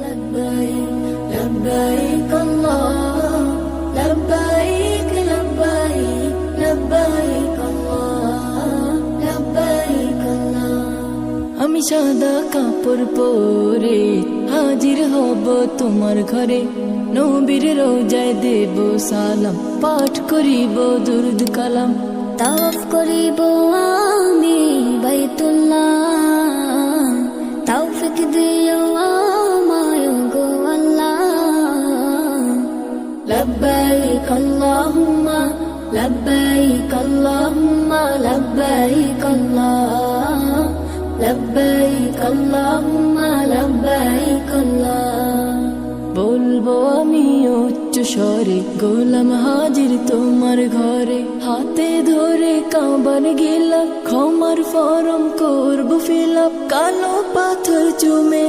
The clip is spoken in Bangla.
لبيك لبيك الله لبيك لبيك لبيك الله لبيك الله আমি সাদা কাপড় পরে হাজির হব তোমার ঘরে নবীর রোজায় দেব সালাম পাঠ করিব দুরুদ কালাম তাওয়াফ করিব আমি বাইতুল্লাহ তৌফিক দিও আমায় গো আল্লাহ লব্বাইক আল্লাহুম্মা লব্বাইক আল্লাহুম্মা লব্বাইক আল্লাহ লব্বাইক আল্লাহুম্মা লব্বাইক আল্লাহ বলবো আমি উচ্চ স্বরে গোলাম হাজির তোমার ঘরে হাতে ধরে কাবার গেলাম ক্ষমার ফরম করব ফিলাপ কালো পাথর চুমে